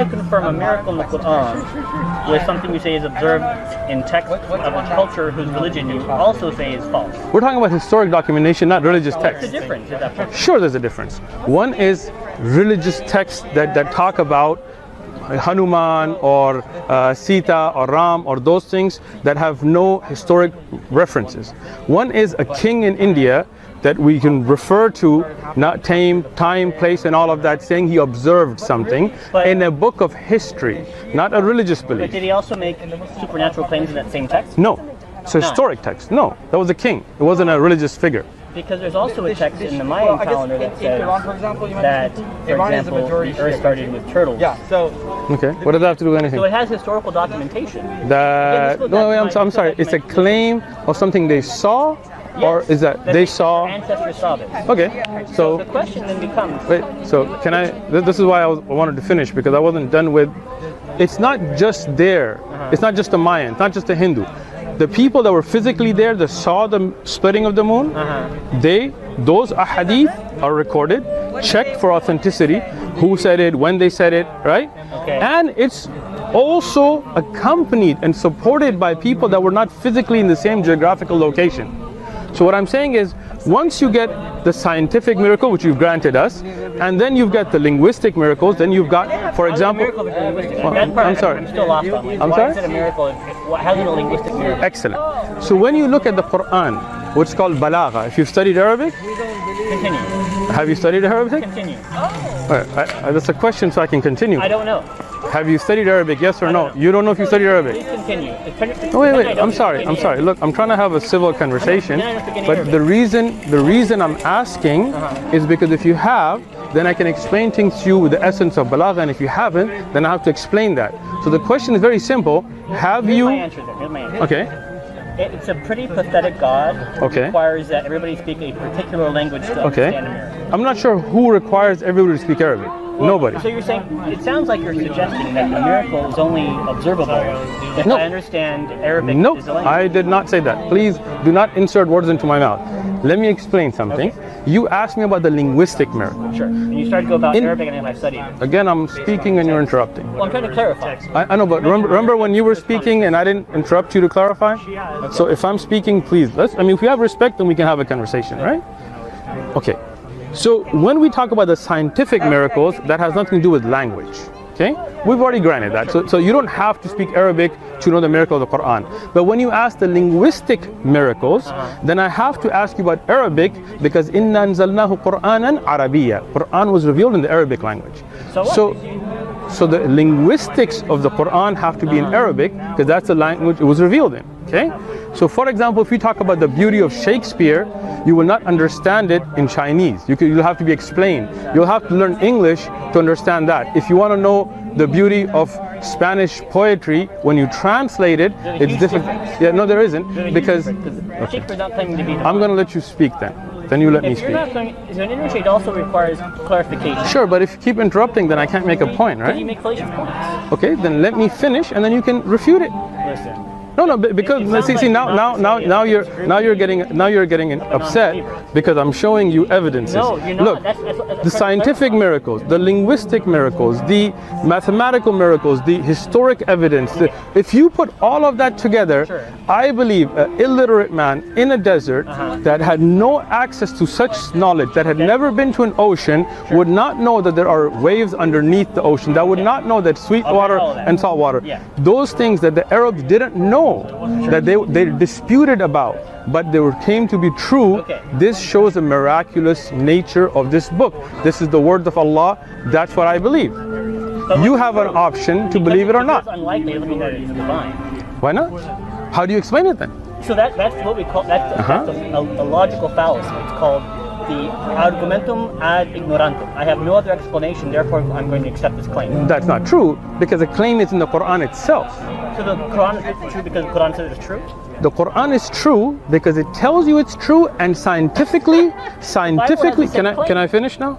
to confirm a miracle in the Quran with something you say is observed in text of a culture whose religion you also say is false. We're talking about historic documentation, not religious text. What's the difference? Is that Sure, there's a difference. One is religious texts that talk about Hanuman or Sita or Ram or those things that have no historic references. One is a king in India that we can refer to, not time, place and all of that, saying he observed something in a book of history, not a religious belief. But did he also make supernatural claims in that same text? No, it's a historic text. No, that was a king. It wasn't a religious figure. Because there's also a text in the Mayan calendar that says that, for example, the Earth started with turtles. Yeah. So. Okay. What does that have to do with anything? So it has historical documentation. I'm sorry. It's a claim of something they saw, or is that they saw? Ancestors saw this. Okay. So the question then becomes. Wait. So can I? This is why I wanted to finish, because I wasn't done with. It's not just there. It's not just the Mayan. It's not just the Hindu. The people that were physically there, that saw the splitting of the moon, those ahadith are recorded, checked for authenticity, who said it, when they said it, right? Okay. And it's also accompanied and supported by people that were not physically in the same geographical location. So what I'm saying is, once you get the scientific miracle, which you've granted us, and then you've got the linguistic miracles, then you've got, for example, I'm sorry. I'm still lost on it. I'm Why sorry? is it a miracle? How is it a linguistic miracle? Excellent. So when you look at the Quran, what's called balagha, if you've studied Arabic, Continue. have you studied Arabic? Continue. That's a question, so I can continue. I don't know. Have you studied Arabic? Yes or no? You don't know if you studied Arabic. Please continue. Wait. I'm sorry. Look, I'm trying to have a civil conversation, but the reason I'm asking is because if you have, then I can explain things to you with the essence of balagha, and if you haven't, then I have to explain that. So the question is very simple. Have you? Here's my answer. Okay. It's a pretty pathetic God who Okay. requires that everybody speak a particular language to understand a miracle. I'm not sure who requires everybody to speak Arabic. Nobody. So you're saying, it sounds like you're suggesting that the miracle is only observable if I understand Arabic No, is the language. I did not say that. Please do not insert words into my mouth. Let me explain something. Okay. You asked me about the linguistic miracle. Sure. And you started to go about Arabic and then I studied it. Again, I'm speaking and you're interrupting. Well, I'm trying to clarify. I know, but remember when you were speaking and I didn't interrupt you to clarify? So if I'm speaking, please, if we have respect, then we can have a conversation, right? Okay. So when we talk about the scientific miracles, that has nothing to do with language. Okay? We've already granted that. So you don't have to speak Arabic to know the miracle of the Quran. But when you ask the linguistic miracles, then I have to ask you about Arabic, because inna anzalnahu Qur'anan Arabiyya. Quran was revealed in the Arabic language. So the linguistics of the Quran have to be in Arabic, because that's the language it was revealed in. Okay? So for example, if we talk about the beauty of Shakespeare, you will not understand it in Chinese. You'll have to be explained. You'll have to learn English to understand that. If you want to know the beauty of Spanish poetry, when you translate it, it's difficult. Yeah, no, there isn't, because Shakespeare's not claiming to be divine. I'm going to let you speak then. Then you let me If you're speak. not going, so an interchange also requires clarification. Sure, but if you keep interrupting, then I can't make a point, Can you right? make fallacious points? Okay, then let me finish, and then you can refute it. Listen. No, because now you're getting upset because I'm showing you evidences. No, you're not. Look, That's the scientific miracles, the linguistic miracles, the mathematical miracles, the historic evidence. If you put all of that together, Sure. I believe an illiterate man in a desert that had no access to such knowledge, that had never been to an ocean, would not know that there are waves underneath the ocean. That would not know that sweet water and salt water. Yeah. Those things that the Arabs didn't know, that they disputed about, but they came to be true. Okay. This shows the miraculous nature of this book. This is the word of Allah. That's what I believe. You have an option to believe it or not. It's unlikely to mean that it's divine. Why not? How do you explain it then? So that's what we call, that's a logical fallacy. It's called the argumentum ad ignorantum. I have no other explanation, therefore I'm going to accept this claim. That's not true, because the claim is in the Quran itself. So the Quran is true because the Quran says it's true? The Quran is true because it tells you it's true, and scientifically, can I finish now?